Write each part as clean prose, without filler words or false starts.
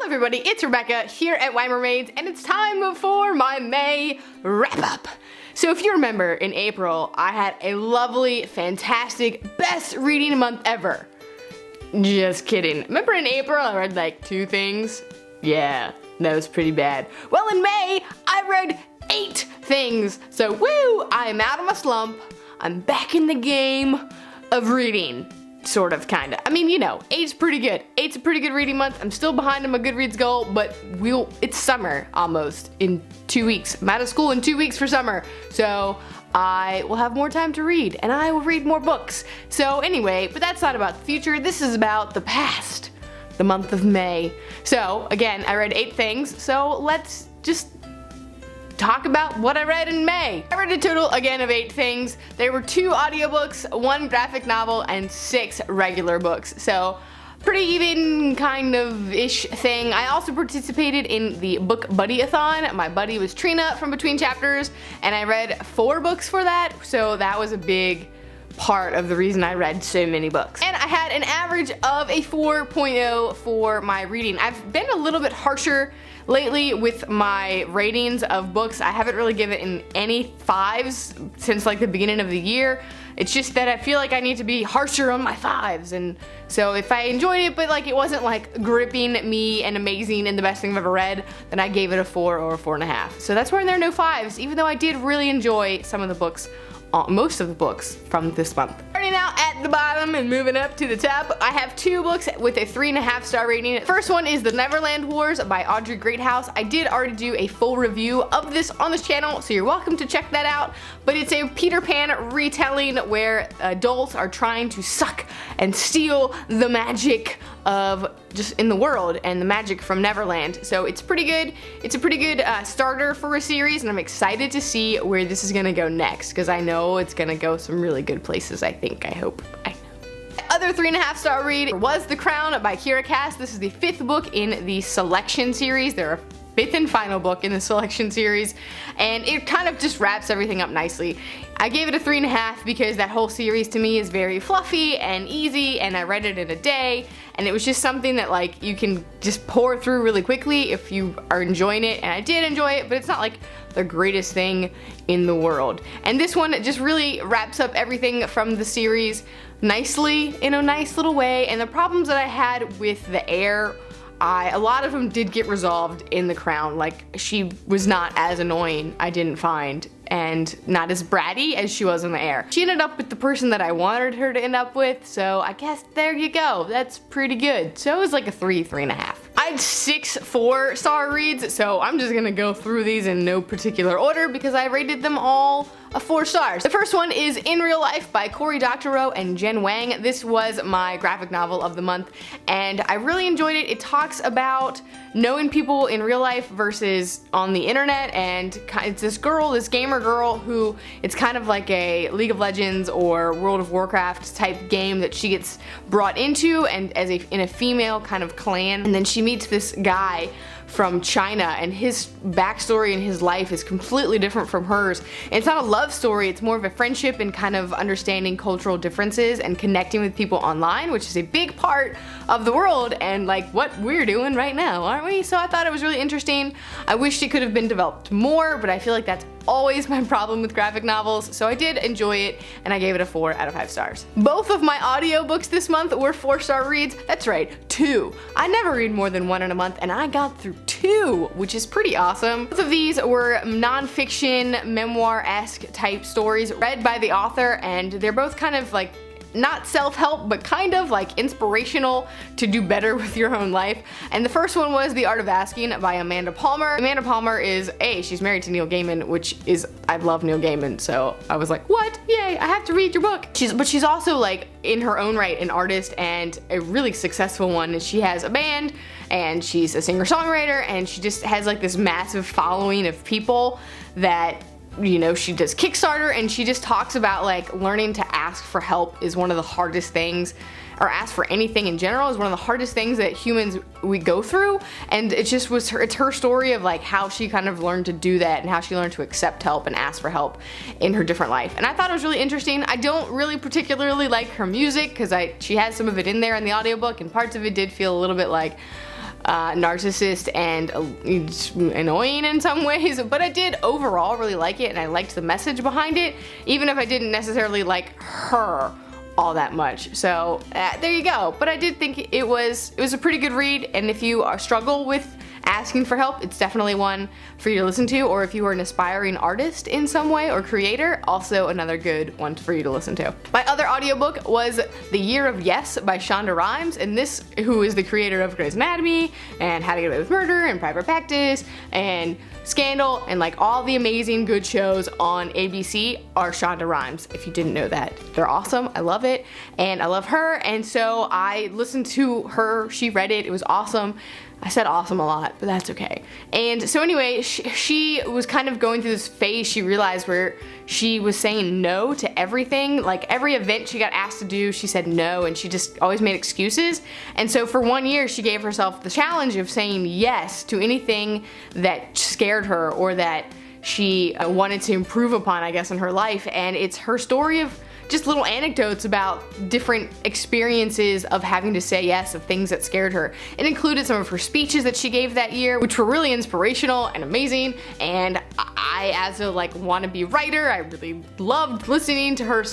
everybody, it's Rebecca here at Wang Mermaids, and it's time for my May wrap-up. So if you remember, in April, I had a lovely, fantastic, best reading month ever. Just kidding. Remember in April I read like 2 things? Yeah, that was pretty bad. Well, in May, I read 8 things. So woo, I'm out of my slump. I'm back in the game of reading. Sort of, kinda. I mean, you know, 8's pretty good. 8's a pretty good reading month. I'm still behind on my Goodreads goal, but it's summer almost in 2 weeks. I'm out of school in 2 weeks for summer, so I will have more time to read, and I will read more books. So anyway, but that's not about the future. This is about the past, the month of May. So again, I read 8 things, so let's just talk about what I read in May. I read a total, again, of 8 things. There were 2 audiobooks, 1 graphic novel, and 6 regular books. So, pretty even kind of ish thing. I also participated in the book buddy-a-thon. My buddy was Trina from Between Chapters, and I read 4 books for that, so that was a big part of the reason I read so many books. And I had an average of a 4.0 for my reading. I've been a little bit harsher lately with my ratings of books. I haven't really given any 5s since like the beginning of the year. It's just that I feel like I need to be harsher on my 5s, and so if I enjoyed it but like it wasn't like gripping me and amazing and the best thing I've ever read, then I gave it a 4 or a 4.5. So that's why there are no 5s, even though I did really enjoy some of the books, most of the books from this month. Starting out at the bottom and moving up to the top, I have 2 books with a 3.5 star rating. The first one is The Neverland Wars by Audrey Greathouse. I did already do a full review of this on this channel, so you're welcome to check that out. But it's a Peter Pan retelling where adults are trying to suck and steal the magic of just in the world and the magic from Neverland. So it's pretty good. It's a pretty good starter for a series, and I'm excited to see where this is gonna go next, because I know it's gonna go some really good places, I think, I hope. Other 3.5 star read was The Crown by Kiera. This is the 5th book in the Selection series. There are 5th and final book in the Selection series, and it kind of just wraps everything up nicely. I gave it a 3.5 because that whole series to me is very fluffy and easy, and I read it in a day, and it was just something that like you can just pour through really quickly if you are enjoying it, and I did enjoy it, but it's not like the greatest thing in the world. And this one just really wraps up everything from the series nicely, in a nice little way, and the problems that I had with the heir, a lot of them did get resolved in The Crown. Like, she was not as annoying, I didn't find, and not as bratty as she was in The Heir. She ended up with the person that I wanted her to end up with, so I guess there you go. That's pretty good. So it was like a 3.5. I had 6 4-star reads, so I'm just gonna go through these in no particular order because I rated them all a 4 stars. The first one is In Real Life by Cory, Doctorow, and Jen Wang. This was my graphic novel of the month, and I really enjoyed it. It talks about knowing people in real life versus on the internet, and it's this girl, this gamer girl, who it's kind of like a League of Legends or World of Warcraft type game that she gets brought into, and in a female kind of clan, and then she meets this guy from China, and his backstory and his life is completely different from hers. And it's not a love story, it's more of a friendship and kind of understanding cultural differences and connecting with people online, which is a big part of the world and like what we're doing right now, aren't we? So I thought it was really interesting. I wish it could have been developed more, but I feel like that's always my problem with graphic novels, so I did enjoy it, and I gave it a 4 out of 5 stars. Both of my audiobooks this month were 4-star reads. That's right, 2. I never read more than 1 in a month, and I got through 2, which is pretty awesome. Both of these were non-fiction, memoir-esque type stories read by the author, and they're both kind of like not self-help, but kind of like inspirational to do better with your own life. And the first one was The Art of Asking by Amanda Palmer. Amanda Palmer is, she's married to Neil Gaiman, which is, I love Neil Gaiman, so I was like, what? Yay, I have to read your book. But she's also like, in her own right, an artist, and a really successful one. She has a band, and she's a singer-songwriter, and she just has like this massive following of people that, you know, she does Kickstarter, and she just talks about like learning to ask for help is one of the hardest things, or ask for anything in general is one of the hardest things that humans we go through, and it just was her, it's her story of like how she kind of learned to do that and how she learned to accept help and ask for help in her different life. And I thought it was really interesting. I don't really particularly like her music because she has some of it in there in the audiobook, and parts of it did feel a little bit like, narcissist and annoying in some ways, but I did overall really like it, and I liked the message behind it, even if I didn't necessarily like her all that much. So there you go. But I did think it was a pretty good read, and if you struggle with asking for help, it's definitely one for you to listen to, or if you are an aspiring artist in some way or creator, also another good one for you to listen to. My other audiobook was The Year of Yes by Shonda Rhimes, and this, who is the creator of Grey's Anatomy and How to Get Away with Murder and Private Practice and Scandal and like all the amazing good shows on ABC, are Shonda Rhimes. If you didn't know that, they're awesome. I love it, and I love her, and so I listened to her. She read it. It was awesome. I said awesome a lot, but that's okay. And so anyway, she was kind of going through this phase, she realized, where she was saying no to everything. Like every event she got asked to do, she said no, and she just always made excuses. And so for 1 year, she gave herself the challenge of saying yes to anything that scared her or that she wanted to improve upon, I guess, in her life. And it's her story of just little anecdotes about different experiences of having to say yes, of things that scared her. It included some of her speeches that she gave that year, which were really inspirational and amazing, and I, as a wannabe writer, I really loved listening to her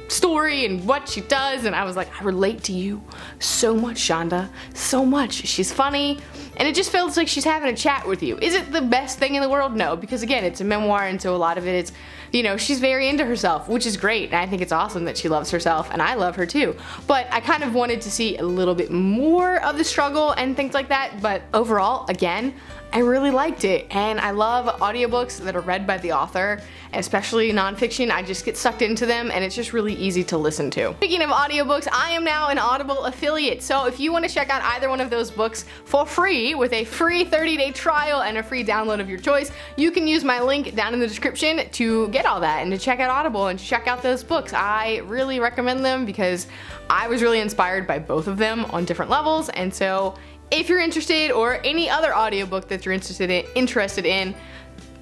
story and what she does, and I was like, I relate to you so much, Shonda, so much. She's funny, and it just feels like she's having a chat with you. Is it the best thing in the world? No, because again, it's a memoir, and so a lot of it is, you know, she's very into herself, which is great, and I think it's awesome that she loves herself, and I love her too. But I kind of wanted to see a little bit more of the struggle and things like that, but overall, again, I really liked it, and I love audiobooks that are read by the author, especially nonfiction. I just get sucked into them, and it's just really easy to listen to. Speaking of audiobooks, I am now an Audible affiliate, so if you want to check out either one of those books for free with a free 30-day trial and a free download of your choice, you can use my link down in the description to get all that and to check out Audible and check out those books. I really recommend them because I was really inspired by both of them on different levels, and so if you're interested, or any other audiobook that you're interested in,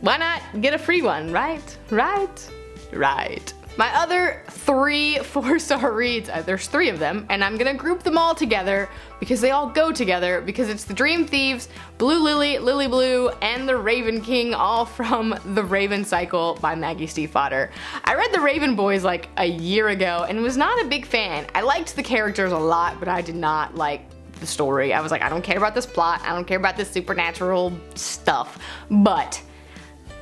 why not get a free one, right? Right. My other 3 4-star reads, there's 3 of them, and I'm gonna group them all together because they all go together, because it's The Dream Thieves, Blue Lily, Lily Blue, and The Raven King, all from The Raven Cycle by Maggie Steifvater. I read The Raven Boys like a year ago and was not a big fan. I liked the characters a lot, but I did not like the story. I was like, I don't care about this plot, I don't care about this supernatural stuff. But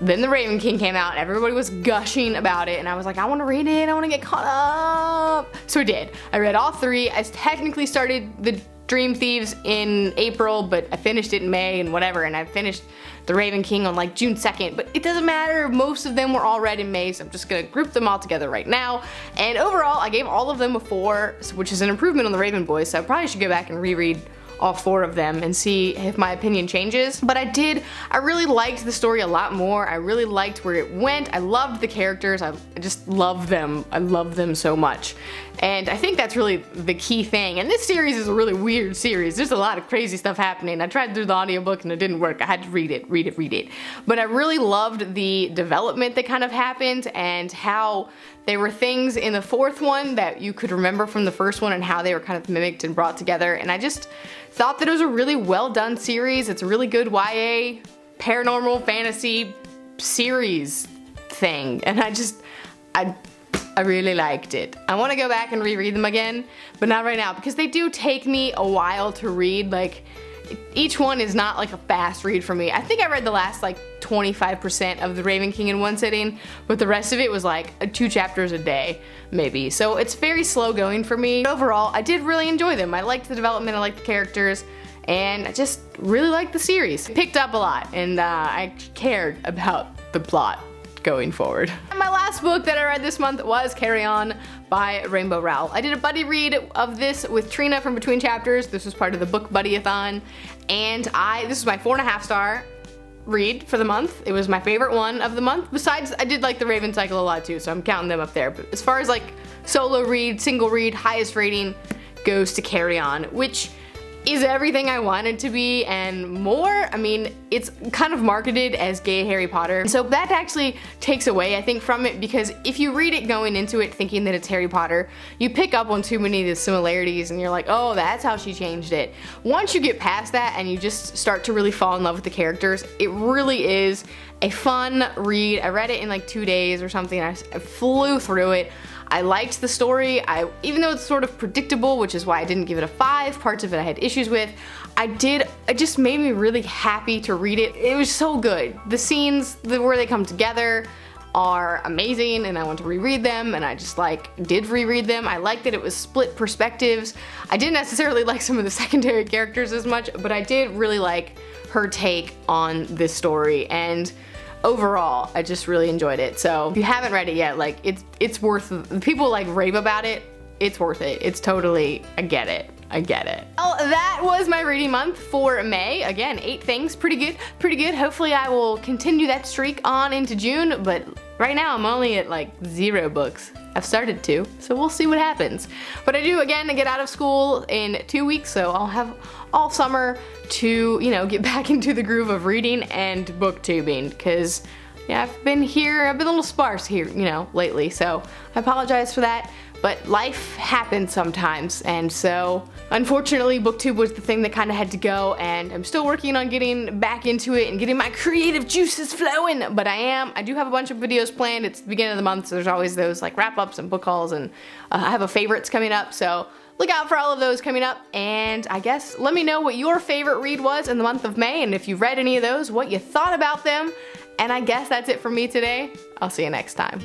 then The Raven King came out, everybody was gushing about it, and I was like, I want to read it, I want to get caught up. So I did. I read all 3. I technically started The Dream Thieves in April, but I finished it in May and whatever, and I finished The Raven King on like June 2nd, but it doesn't matter, most of them were all read in May, so I'm just gonna group them all together right now. And overall, I gave all of them a 4, which is an improvement on The Raven Boys, so I probably should go back and reread all 4 of them and see if my opinion changes. But I really liked the story a lot more. I really liked where it went. I loved the characters. I just love them. I love them so much. And I think that's really the key thing. And this series is a really weird series. There's a lot of crazy stuff happening. I tried through the audiobook and it didn't work. I had to read it. But I really loved the development that kind of happened, and how there were things in the 4th one that you could remember from the 1st one and how they were kind of mimicked and brought together. And I just thought that it was a really well done series. It's a really good YA paranormal fantasy series thing, and I really liked it. I want to go back and reread them again, but not right now, because they do take me a while to read. Like, each one is not like a fast read for me. I think I read the last like 25% of The Raven King in one sitting, but the rest of it was like 2 chapters a day, maybe. So it's very slow going for me. But overall, I did really enjoy them. I liked the development, I liked the characters, and I just really liked the series. It picked up a lot, and I cared about the plot going forward. And my last book that I read this month was Carry On by Rainbow Rowell. I did a buddy read of this with Trina from Between Chapters. This was part of the book buddy-a-thon, and this is my 4.5 star read for the month. It was my favorite one of the month. Besides, I did like The Raven Cycle a lot too, so I'm counting them up there. But as far as like solo read, single read, highest rating goes to Carry On, which is everything I wanted to be and more. I mean, it's kind of marketed as gay Harry Potter, so that actually takes away, I think, from it, because if you read it going into it thinking that it's Harry Potter, you pick up on too many of the similarities and you're like, oh, that's how she changed it. Once you get past that and you just start to really fall in love with the characters, it really is a fun read. I read it in like 2 days or something. I flew through it. I liked the story. Even though it's sort of predictable, which is why I didn't give it a 5, parts of it I had issues with, it just made me really happy to read it. It was so good. The scenes where they come together are amazing, and I want to reread them, and I just did reread them. I liked that it was split perspectives. I didn't necessarily like some of the secondary characters as much, but I did really like her take on this story, and overall, I just really enjoyed it. So if you haven't read it yet, it's worth, people rave about it, it's worth it. It's totally, I get it. Well, that was my reading month for May. Again, 8 things, pretty good. Hopefully I will continue that streak on into June, but right now I'm only at 0 books. I've started 2, so we'll see what happens. But I do, again, get out of school in 2 weeks, so I'll have all summer to, get back into the groove of reading and booktubing, because yeah, I've been a little sparse here, lately, so I apologize for that. But life happens sometimes, and so unfortunately booktube was the thing that kind of had to go, and I'm still working on getting back into it and getting my creative juices flowing, but I do have a bunch of videos planned. It's the beginning of the month, so there's always those wrap-ups and book hauls, and I have a favorites coming up, so look out for all of those coming up. And I guess let me know what your favorite read was in the month of May, and if you read any of those, what you thought about them. And I guess that's it for me today. I'll see you next time.